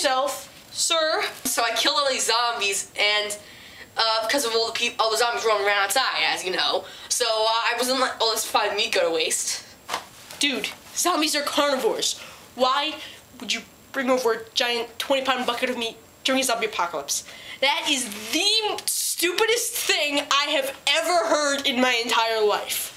yourself, sir. So I killed all these zombies, and because of all the zombies running around outside, as you know. So I wasn't letting all this fine meat go to waste. Dude, zombies are carnivores. Why would you bring over a giant 20-pound bucket of meat during a zombie apocalypse? That is the stupidest thing I have ever heard in my entire life.